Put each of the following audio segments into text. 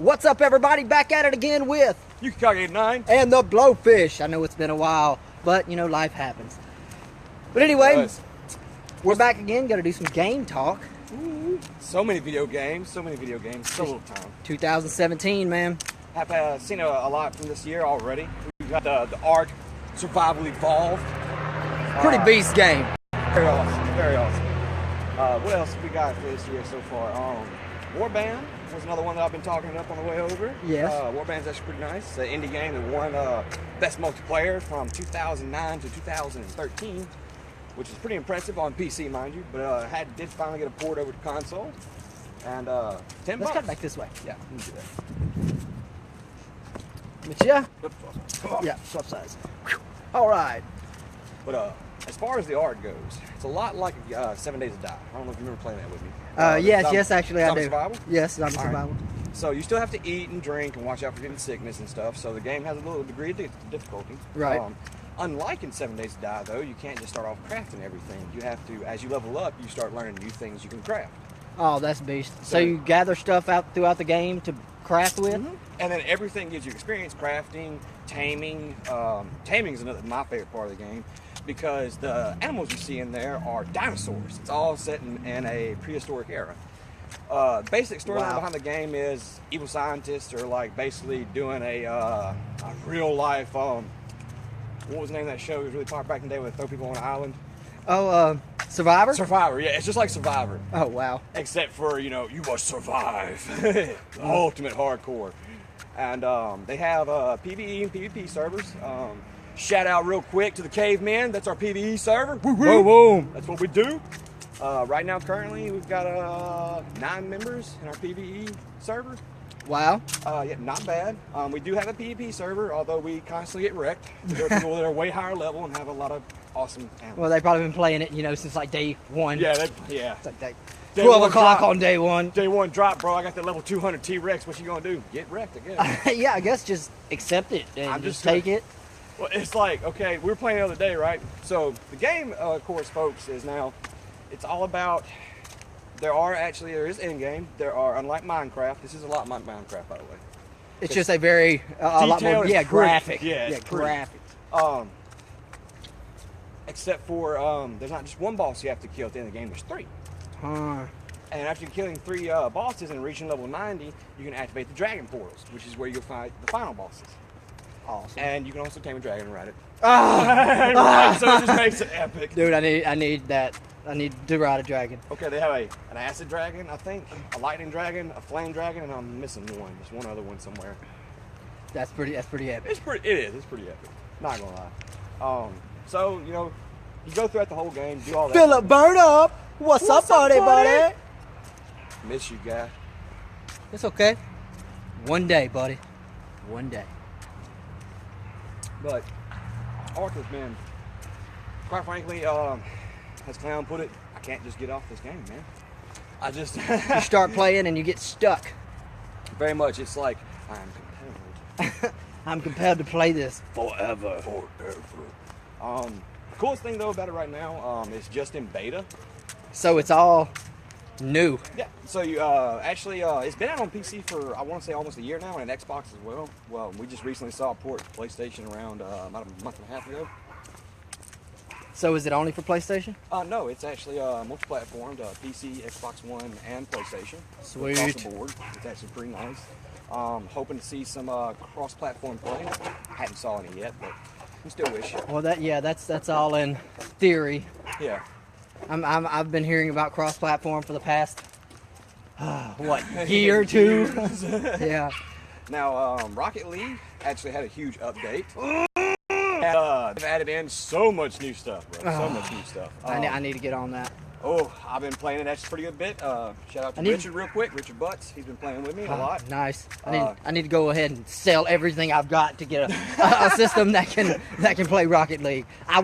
What's up, everybody? Back at it again with Yukikage89 and the Blowfish. I know it's been a while, but you know, life happens. But anyway, we're back again. Got to do some game talk. Ooh, so many video games, so little time. 2017, man. I've seen a lot from this year already. We've got the Ark Survival Evolved. Pretty beast game. Very awesome, very awesome. What else have we got for this year so far? Warband was another one that I've been talking up on the way over. Yes. Warband's actually pretty nice. It's an indie game that won Best Multiplayer from 2009 to 2013, which is pretty impressive on PC, mind you. But did finally get a port over to console. And $10. Let's cut back this way. Yeah, let me do that. But yeah, Come on. yeah, swap sides. All right. But as far as the art goes, it's a lot like 7 Days to Die. I don't know if you remember playing that with me. Yes, actually I do. Survival? Yes, zombie All right. survival. So you still have to eat and drink and watch out for getting sickness and stuff. So the game has a little degree of difficulty. Right. Unlike in 7 Days to Die, though, you can't just start off crafting everything. You have to, as you level up, you start learning new things you can craft. Oh, that's beast. So you gather stuff out throughout the game to craft with? Mm-hmm. And then everything gives you experience, crafting, taming. Taming is my favorite part of the game because the animals you see in there are dinosaurs. It's all set in a prehistoric era. Basic storyline behind the game is evil scientists are like basically doing a real life, what was the name of that show? It was really popular back in the day where they throw people on an island. Oh, Survivor? Survivor, yeah, it's just like Survivor. Oh, wow. Except for, you must survive. Ultimate hardcore. And they have PvE and PvP servers. Shout out real quick to the Cavemen. That's our PvE server. Boom, boom. That's what we do. Right now, currently, we've got 9 members in our PvE server. Wow. Yeah, not bad. We do have a PvP server, although we constantly get wrecked. There are people that are way higher level and have a lot of awesome animals. Well, they've probably been playing it, since like day one. Yeah, It's like Day 12 one o'clock drop. on day one. Day one drop, bro. I got that level 200 T-Rex. What you gonna do? Get wrecked, I guess. Yeah, I guess just accept it and just take it. Well, it's like, okay, we were playing the other day, right? So the game, of course, folks, is now, it's all about, there is in-game. There are, unlike Minecraft, this is a lot like Minecraft, by the way. It's just a very, a lot more, graphic. Yeah, it's graphic. Except for, there's not just one boss you have to kill at the end of the game, there's 3. Huh. And after killing 3 bosses and reaching level 90, you can activate the dragon portals, which is where you'll fight the final bosses. Awesome. And you can also tame a dragon and ride it. So it just makes it epic. Dude, I need that. I need to ride a dragon. Okay, they have an acid dragon, I think, a lightning dragon, a flame dragon, and I'm missing one. There's one other one somewhere. That's pretty epic. It's pretty epic. Not gonna lie. So, you go throughout the whole game, do all that. Philip, burn up. What's up, buddy? Miss you, guy. It's okay. One day, buddy. One day. But Arthur, man, quite frankly, as Clown put it, I can't just get off this game, man. I just You start playing and you get stuck. Very much. It's like I'm compelled. I'm compelled to play this Forever. The coolest thing though about it right now, it's just in beta. So it's all new. Yeah. So you actually, it's been out on PC for I want to say almost a year now, and Xbox as well. Well, we just recently saw a port to PlayStation around about a month and a half ago. So is it only for PlayStation? No, it's actually multi-platformed, PC, Xbox One, and PlayStation. Sweet. Across the board. It's actually pretty nice. Hoping to see some cross-platform play. I haven't saw any yet, but we still wish. Well, that's all in theory. Yeah. I've been hearing about cross-platform for the past year or two. Yeah. Now, Rocket League actually had a huge update. They've added in so much new stuff, bro. So much new stuff. I need to get on that. Oh, I've been playing it actually pretty good bit. Shout out to Richard real quick. Richard Butts. He's been playing with me a lot. Nice. I need to go ahead and sell everything I've got to get a system that can play Rocket League. I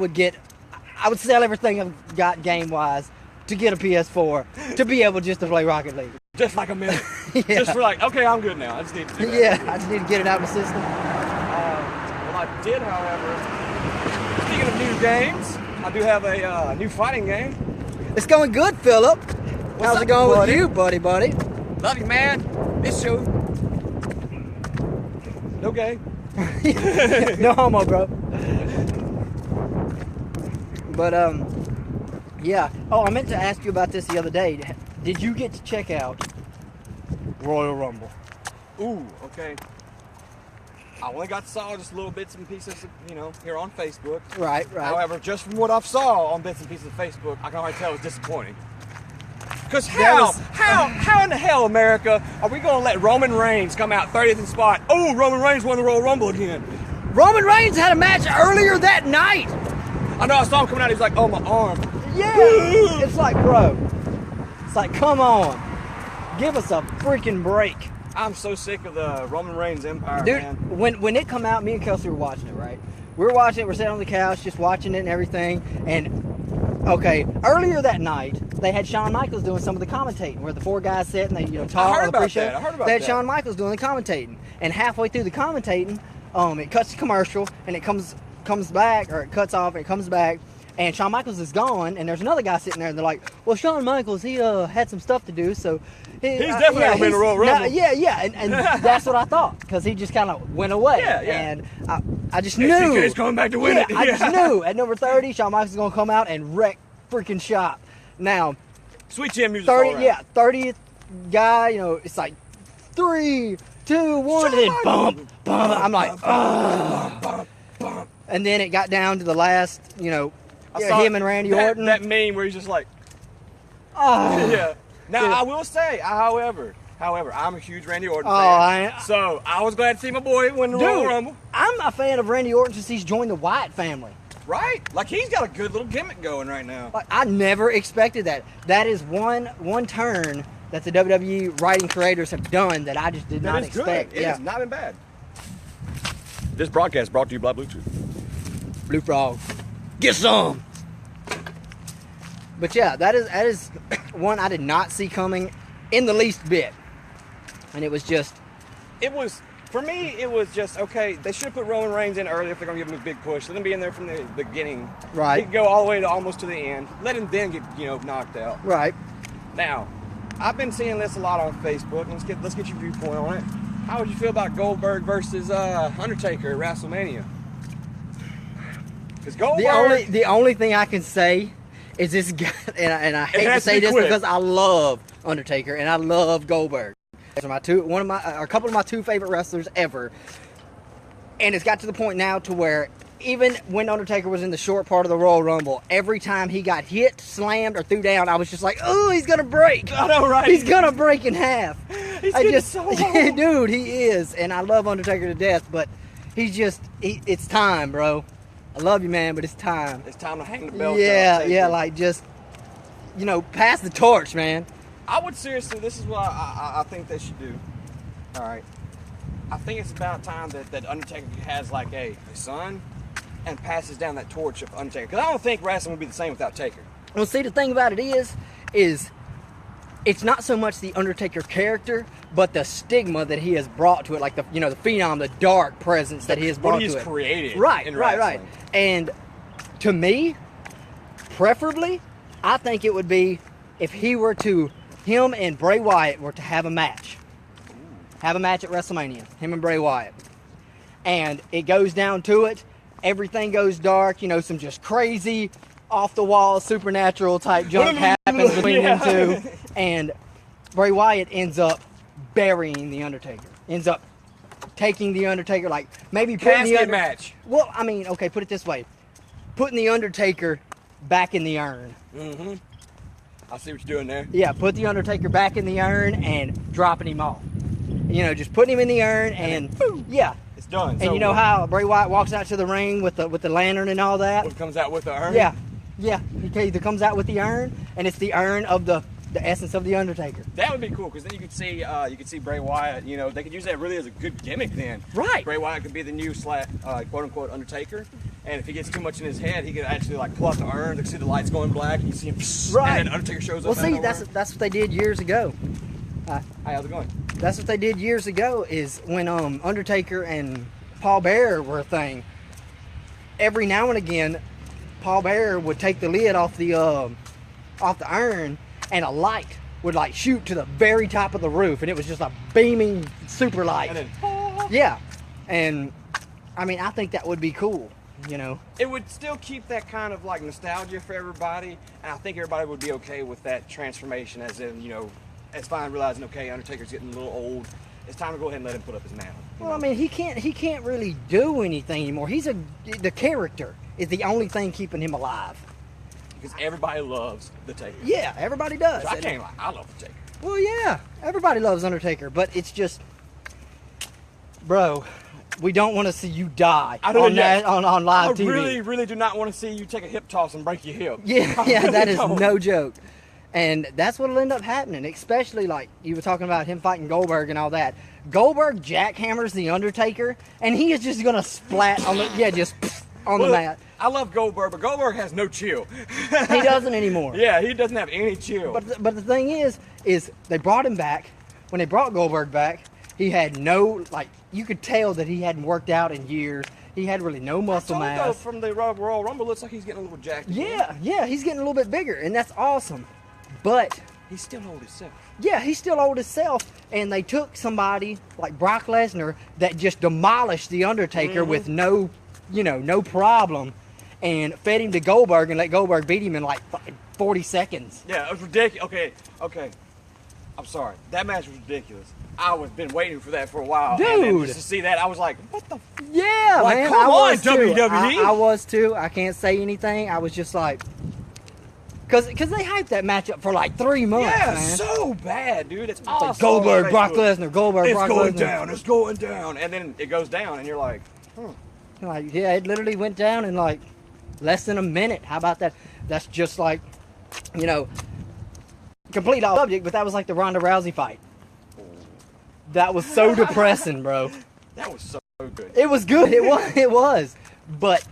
would sell everything I've got game-wise to get a PS4 to be able just to play Rocket League. Just like a minute. Yeah. Just for like, okay, I'm good now. I just need to do that. Yeah, I just need to get it out of the system. Well, I did, however, speaking of new games, I do have a new fighting game. It's going good, Philip. How's it going buddy? with you, buddy? Love you, man. Miss you. No gay. No homo, bro. But yeah. Oh, I meant to ask you about this the other day. Did you get to check out Royal Rumble? Ooh, okay. I only got to saw just little bits and pieces, here on Facebook. Right. However, just from what I've saw on bits and pieces of Facebook, I can already tell it's disappointing. Because how in the hell, America, are we going to let Roman Reigns come out 30th in spot? Oh, Roman Reigns won the Royal Rumble again. Roman Reigns had a match earlier that night. I know, I saw him coming out, he's like, oh, my arm. Yeah. It's like, bro. It's like, come on. Give us a freaking break. I'm so sick of the Roman Reigns empire, dude, man. When it come out, me and Kelsey were watching it, right? We were watching it, we're sitting on the couch, just watching it and everything. And, okay, earlier that night, they had Shawn Michaels doing some of the commentating, where the four guys sit and they, talk. I heard about that. I heard about that. They had Shawn Michaels doing the commentating. And halfway through the commentating, it cuts to commercial, and it comes back, or it cuts off, and it comes back. And Shawn Michaels is gone, and there's another guy sitting there, and they're like, well, Shawn Michaels, he had some stuff to do, so... He's definitely going to be in the Royal Rumble. Yeah, and that's what I thought, because he just kind of went away. Yeah. And I just knew. He's coming back to win it. I just knew, at number 30, Shawn Michaels is going to come out and wreck freaking shop. Now... Sweet Chin music. 30th guy, it's like 3, 2, 1, and then bump. I'm like, ugh. And then it got down to the last, him and Randy Orton. That meme where he's just like, oh. Yeah. Now, I will say, however, I'm a huge Randy Orton fan. So I was glad to see my boy win the Royal Rumble. I'm a fan of Randy Orton since he's joined the Wyatt family. Right? Like, he's got a good little gimmick going right now. Like, I never expected that. That is one turn that the WWE writing creators have done that I just did not expect. Good. It has not been bad. This broadcast brought to you by Bluetooth. Blue Frog. Get some! But yeah, that is one I did not see coming in the least bit. And it was just... For me, it was just, okay, they should have put Roman Reigns in early if they're going to give him a big push. Let him be in there from the beginning. Right. He could go all the way to almost to the end. Let him then get, knocked out. Right. Now, I've been seeing this a lot on Facebook. Let's get your viewpoint on it. How would you feel about Goldberg versus Undertaker at WrestleMania? Because Goldberg... The only thing I can say is this guy, and I hate to say this because I love Undertaker and I love Goldberg. Those are a couple of my two favorite wrestlers ever. And it's got to the point now to where even when Undertaker was in the short part of the Royal Rumble, every time he got hit, slammed, or threw down, I was just like, oh, he's going to break. I know, right? He's going to break in half. So dude, he is. And I love Undertaker to death, but it's time, bro. I love you, man, but it's time. It's time to hang the belt up. Yeah, like just, pass the torch, man. I would seriously, this is what I think they should do. All right. I think it's about time that Undertaker has like a son and passes down that torch of Undertaker. Because I don't think wrestling would be the same without Taker. Well, see, the thing about it is it's not so much the Undertaker character, but the stigma that he has brought to it, like the phenom, the dark presence that he has brought to it. What he's created. Right. Wrestling. And to me, preferably, I think it would be if him and Bray Wyatt were to have a match. Have a match at WrestleMania, him and Bray Wyatt. And it goes down to it, everything goes dark, some just crazy, off-the-wall, supernatural type junk happens between them two. And Bray Wyatt ends up burying The Undertaker. Ends up taking The Undertaker, like, maybe putting casket match. Well, I mean, okay, put it this way. Putting The Undertaker back in the urn. Mm-hmm. I see what you're doing there. Yeah, put The Undertaker back in the urn and dropping him off. Just putting him in the urn and boom, yeah. It's done. And you know how Bray Wyatt walks out to the ring with the lantern and all that? What comes out with the urn? Yeah. He either comes out with the urn, and it's the urn of the essence of The Undertaker. That would be cool, because then you could see Bray Wyatt, they could use that really as a good gimmick then. Right. Bray Wyatt could be the new quote-unquote Undertaker. And if he gets too much in his head, he could actually pull out the urn. You can see the lights going black, and you see him. Right. And then Undertaker shows up. Well, see, that's what they did years ago. Hi, how's it going? That's what they did years ago. Is when Undertaker and Paul Bearer were a thing. Every now and again, Paul Bearer would take the lid off the urn, and a light would shoot to the very top of the roof, and it was just a beaming super light. And then, yeah. And I mean, I think that would be cool. You know, it would still keep that kind of like nostalgia for everybody, and I think everybody would be okay with that transformation. As in, you know, as fine realizing, okay, Undertaker's getting a little old. It's time to go ahead and let him put up his mantle. Well, I mean, he can't really do anything anymore. The character is the only thing keeping him alive. Because everybody loves the Taker. Yeah, everybody does. I can't lie, I love the Taker. Well, yeah, everybody loves Undertaker, but it's just, bro, we don't want to see you die on live TV. I really do not want to see you take a hip toss and break your hip. Yeah, yeah, that is no joke. And that's what'll end up happening, especially like you were talking about him fighting Goldberg and all that. Goldberg jackhammers the Undertaker, and he is just gonna splat on the the mat. I love Goldberg, but Goldberg has no chill. He doesn't anymore. Yeah, he doesn't have any chill. But the thing is they brought him back. When they brought Goldberg back, he had no, like, you could tell that he hadn't worked out in years. He had really no muscle mass. Though, from the Royal Rumble, looks like he's getting a little jacked. Yeah, he's getting a little bit bigger, and that's awesome. But he's still old as self. Yeah, he's still old as self, and they took somebody like Brock Lesnar that just demolished the Undertaker with no problem, and fed him to Goldberg and let Goldberg beat him in like 40 seconds. Yeah, it was ridiculous. Okay. I'm sorry. That match was ridiculous. I was been waiting for that for a while. Dude. And then just to see that, I was like, what the? Yeah, like, man. Come on, too. WWE. I was too. I can't say anything. I was just like, because they hyped that match up for like 3 months, yeah, man. so bad, dude. It's awesome. Like Goldberg, Brock Lesnar, Goldberg, Brock Lesnar. It's going down. And then it goes down, and you're like, Like, yeah, it literally went down in like less than a minute. How about that? That's just like, complete off subject, but that was like the Ronda Rousey fight. That was so depressing, bro. That was so good. It was good. It was. But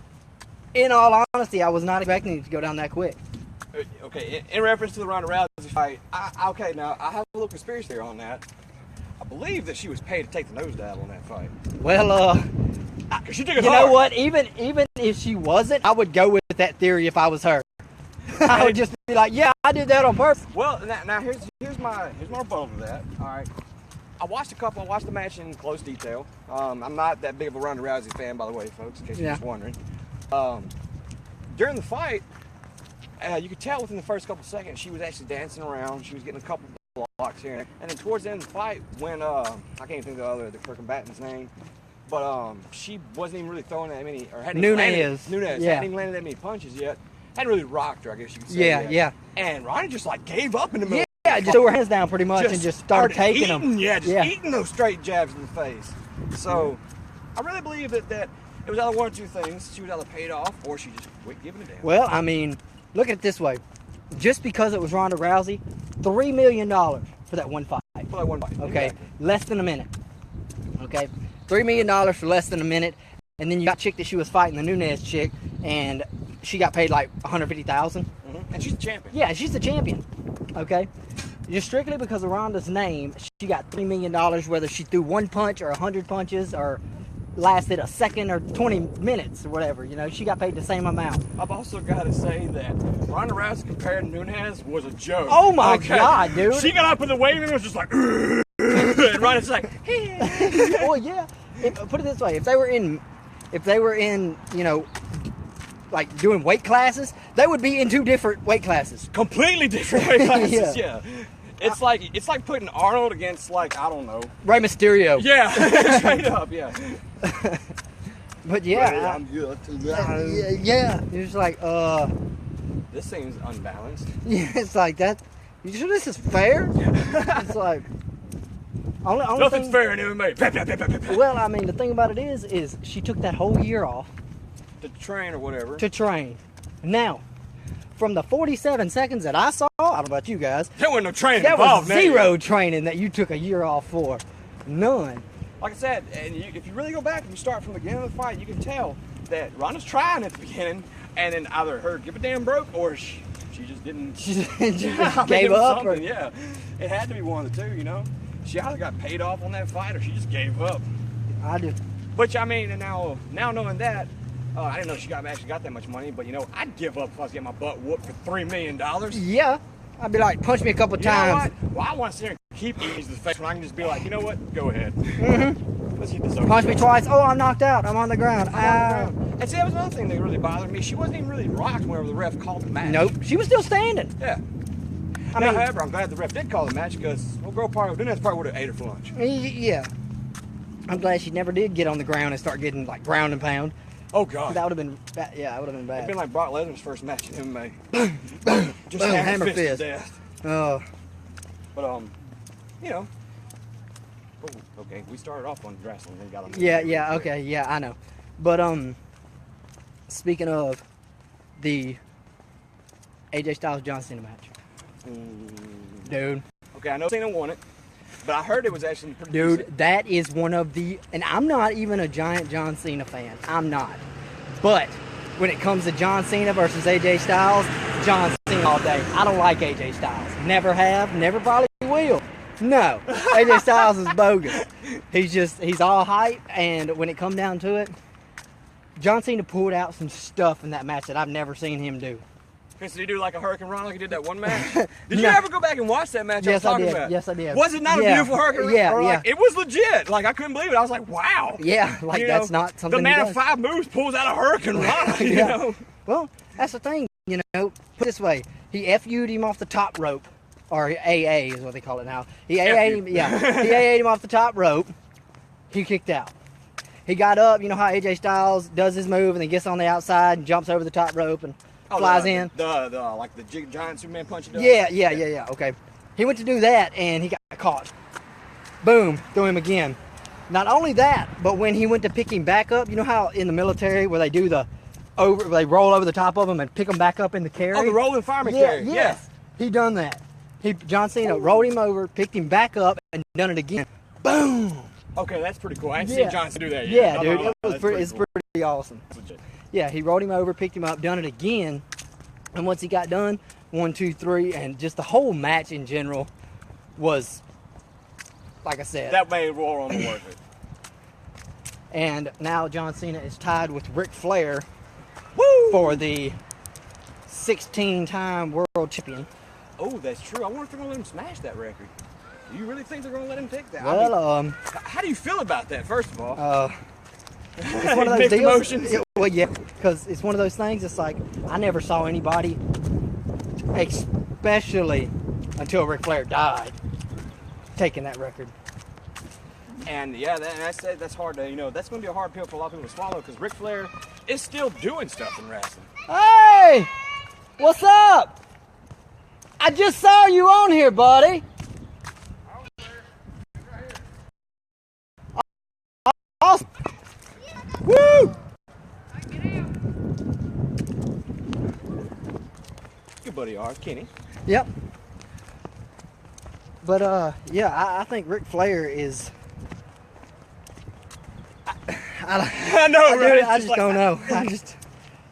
in all honesty, I was not expecting it to go down that quick. Okay, in reference to the Ronda Rousey fight, now I have a little conspiracy theory on that. I believe that she was paid to take the nose dive on that fight. Well, she took it hard. You know what? Even if she wasn't, I would go with that theory if I was her. I would just be like, yeah, I did that on purpose. Well, now here's my rebuttal to that. All right, I watched the match in close detail. I'm not that big of a Ronda Rousey fan, by the way, folks, in case you're just wondering. During the fight, you could tell within the first couple seconds she was actually dancing around. She was getting a couple blocks here, and then towards the end of the fight, when I can't even think of the combatant's name, but she wasn't even really throwing that many, or hadn't Nunez hadn't even landed that many punches yet. Hadn't really rocked her, I guess you could say. Yeah. And Ronda just like gave up in the middle. Yeah, just threw her hands down pretty much and just started taking them. Yeah, eating those straight jabs in the face. So I really believe that it was either one or two things. She was either paid off or she just quit giving a damn. Well, I mean, look at it this way. Just because it was Ronda Rousey, $3 million for that one fight. For that one fight. Okay, Exactly. Less than a minute. Okay, $3 million for less than a minute. And then you got chick that she was fighting, the Nunez chick, and she got paid like $150,000. And she's the champion. Yeah, she's the champion. Okay, just strictly because of Ronda's name, she got $3 million, whether she threw one punch or 100 punches or lasted a second or 20 minutes or whatever. She got paid the same amount. I've also got to say that Ronda Rousey compared to Nunez was a joke. Oh my God, dude! She got up in the wave and was just like, and Ronda's like, well, yeah. Put it this way: if they were in, like doing weight classes, they would be in two different weight classes. Completely different weight classes. Yeah. It's like putting Arnold against, like, I don't know, Rey Mysterio. Yeah, straight up, yeah. But yeah, I'm good to yeah. It's like, this seems unbalanced. Yeah, it's like that. You sure this is fair? It's like, nothing's fair in MMA. Well, I mean, the thing about it is she took that whole year off to train or whatever. To train. Now, from the 47 seconds that I saw, I don't know about you guys. There wasn't no training There involved. was zero training that you took a year off for. None. Like I said, and if you really go back and you start from the beginning of the fight, you can tell that Ronda's trying at the beginning, and then either her give a damn broke or she just didn't. She just gave up. Yeah, it had to be one of the two. She either got paid off on that fight or she just gave up. I do. Which, I mean, and now knowing that. I didn't know she actually got that much money, but I'd give up if I was getting my butt whooped for $3 million. Yeah, I'd be like, punch me a couple times. Well, I want to sit here and keep ease to the face when I can just be like, you know what? Go ahead. Let's get this over. Punch me twice. Oh, I'm knocked out. I'm on the ground. I'm on the ground. And see, that was another thing that really bothered me. She wasn't even really rocked whenever the ref called the match. Nope. She was still standing. Yeah. However, I'm glad the ref did call the match because old girl probably would have ate her for lunch. Yeah. I'm glad she never did get on the ground and start getting like ground and pound. Oh God. That would have been bad. Yeah, that would have been bad. It'd been like Brock Lesnar's first match in MMA. Just Boom, hammer hammer fist to fist. death. Oh. But you know. Oh, okay, we started off on wrestling and got on. Yeah, okay, yeah, I know. But speaking of the AJ Styles John Cena match. Dude. Okay, I know Cena won it, but I heard it was actually pretty Dude, decent. that is one of the, and I'm not even a giant John Cena fan. I'm not. But when it comes to John Cena versus AJ Styles, John Cena all day. I don't like AJ Styles. Never have, never probably will. No. AJ Styles is bogus. He's all hype, and when it come down to it, John Cena pulled out some stuff in that match that I've never seen him do. Did he do like a Hurricane Run like he did that one match? Did you ever go back and watch that match Yes, I was I talking did. about? Yes, I did. Was it not a beautiful Hurricane Run? Yeah, Or like, yeah. it was legit. Like, I couldn't believe it. I was like, wow. Yeah, like You that's know, not something the man he of does. 5 moves pulls out a Hurricane Run, you Yeah. know? Well, that's the thing, you know. Put it this way, he FU'd him off the top rope, or AA is what they call it now. He AA'd him, yeah. He AA'd him off the top rope. He kicked out. He got up. You know how AJ Styles does his move and then gets on the outside and jumps over the top rope and flies in. Like the giant Superman punch he does? Yeah. Okay. He went to do that and he got caught. Boom, threw him again. Not only that, but when he went to pick him back up, you know how in the military where they do they roll over the top of him and pick him back up in the carry? Oh, the rolling fireman carry. Yes. He done that. John Cena rolled him over, picked him back up, and done it again. Boom. Okay, that's pretty cool. I ain't seen John Cena do that Yeah, yet. dude, it's pretty awesome. Legit. Yeah, he rolled him over, picked him up, done it again. And once he got done, 1, 2, 3, and just the whole match in general was, like I said. That made Royal Rumble worth it. And now John Cena is tied with Ric Flair Woo! for the 16-time world champion. Oh, that's true. I wonder if they're going to let him smash that record. Do you really think they're going to let him take that? Well, how do you feel about that, first of all? it's one of those Mixed deals. emotions. Well, yeah, because it's one of those things. It's like I never saw anybody, especially until Ric Flair died, taking that record. And yeah, that's hard to, that's going to be a hard pill for a lot of people to swallow because Ric Flair is still doing stuff in wrestling. Hey, what's up? I just saw you on here, buddy. Awesome. Woo! Good buddy ours, Kenny. Yep. But yeah, I think Ric Flair is. I know, right? I just don't know.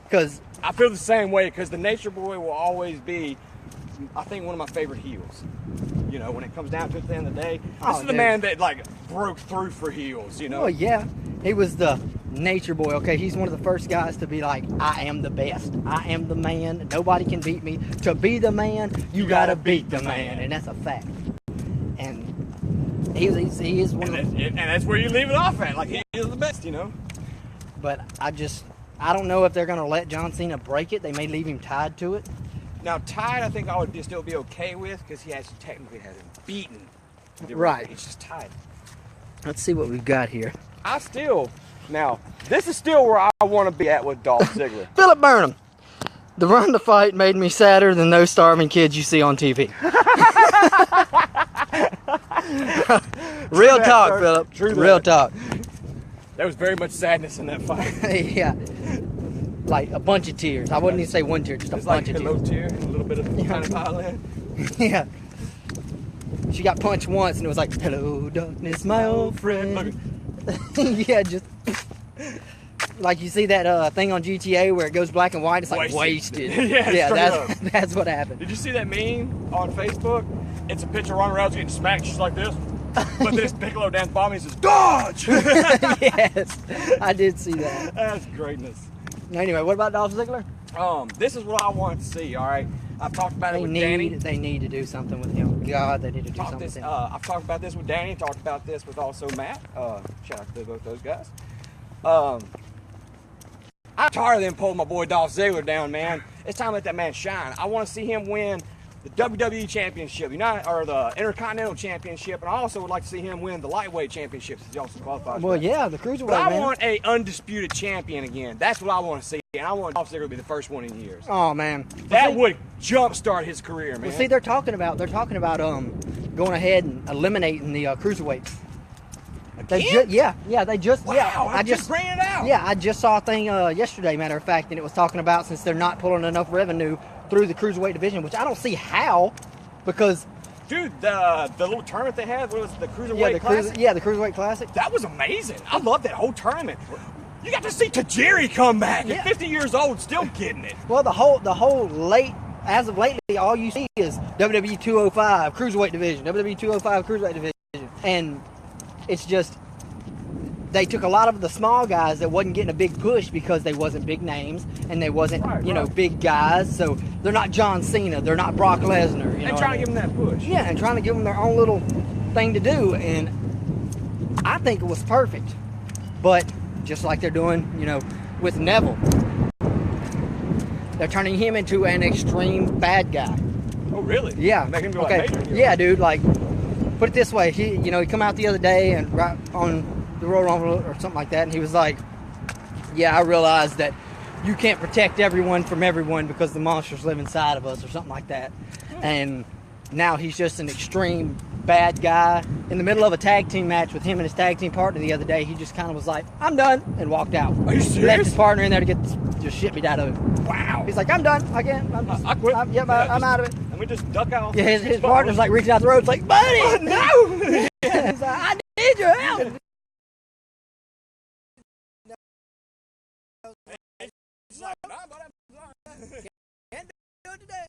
Because I feel the same way because the Nature Boy will always be, I think, one of my favorite heels. When it comes down to it at the end of the day, this is the man that broke through for heels. Oh yeah, he was the Nature Boy. Okay, he's one of the first guys to be like, I am the best. I am the man. Nobody can beat me. To be the man, you gotta beat the man, and that's a fact. And he is one of the. And that's where you leave it off at. Like he is the best, But I don't know if they're gonna let John Cena break it. They may leave him tied to it. Now, tied, I think I would still be okay with because he actually technically has him beaten. Right. It's just tied. Let's see what we've got here. Now, this is still where I want to be at with Dolph Ziggler. Philip Burnham. The run to fight made me sadder than those starving kids you see on TV. Real talk, Philip. True Real that. talk. There was very much sadness in that fight. Yeah. Like a bunch of tears. I wouldn't even say one tear, just a It's bunch like of a little tears. tear, a little bit of kind of violin. Yeah. She got punched once and it was like, hello, darkness, my old friend. Yeah, just like you see that thing on GTA where it goes black and white. It's like wasted. Yeah, that's what happened. Did you see that meme on Facebook? It's a picture of Ronda Rousey getting smacked just like this. But then it's Piccolo down the bottom and he says, dodge! Yes, I did see that. That's greatness. Anyway, what about Dolph Ziggler? This is what I want to see, all right? I've talked about it with Danny. They need to do something with him. God, they need to do something. This, I've talked about this with Danny, talked about this with also Matt. Shout out to both those guys. I'm tired of them pulling my boy Dolph Ziggler down, man. It's time to let that man shine. I want to see him win the WWE Championship, or the Intercontinental Championship, and I also would like to see him win the Lightweight Championship since he also qualifies. Well, yeah, the Cruiserweight, but I man. want a undisputed champion again. That's what I want to see, and I want Dolph Ziggler to be the first one in years. Oh, man. That would jumpstart his career, man. Well, see, they're talking about going ahead and eliminating the Cruiserweights. They they just wow, I just bring it out. Yeah, I just saw a thing yesterday, matter of fact, and it was talking about since they're not pulling enough revenue through the Cruiserweight division, which I don't see how, because dude, the little tournament they had, what was it, the Cruiserweight Classic? The Cruiserweight Classic. That was amazing. I love that whole tournament. You got to see Tajiri come back at 50 years old, still getting it. Well, the whole as of lately, all you see is WWE 205 Cruiserweight division, WWE 205 Cruiserweight division, and it's just they took a lot of the small guys that wasn't getting a big push because they wasn't big names and they wasn't big guys. So they're not John Cena, they're not Brock Lesnar. And trying to give them that push. Yeah, and trying to give them their own little thing to do, and I think it was perfect. But just like they're doing, with Neville, they're turning him into an extreme bad guy. Oh, really? Yeah. Make him go okay. like major. Yeah, dude. Like, put it this way: he come out the other day and right on the Royal Rumble or something like that, and he was like, "Yeah, I realize that you can't protect everyone from everyone because the monsters live inside of us," or something like that. And now he's just an extreme bad guy. In the middle of a tag team match with him and his tag team partner the other day, he just kind of was like, "I'm done," and walked out. Are you serious? Left his partner in there to get just shit beat out of him. Wow. He's like, "I'm done. I can't. I quit. I'm out of it." Let me just duck out. Yeah, his partner's like reaching out the road. It's like, "Buddy, oh, no!" He's like, "I need your help." It's like, nah, but I'm sorry. Can't do it today.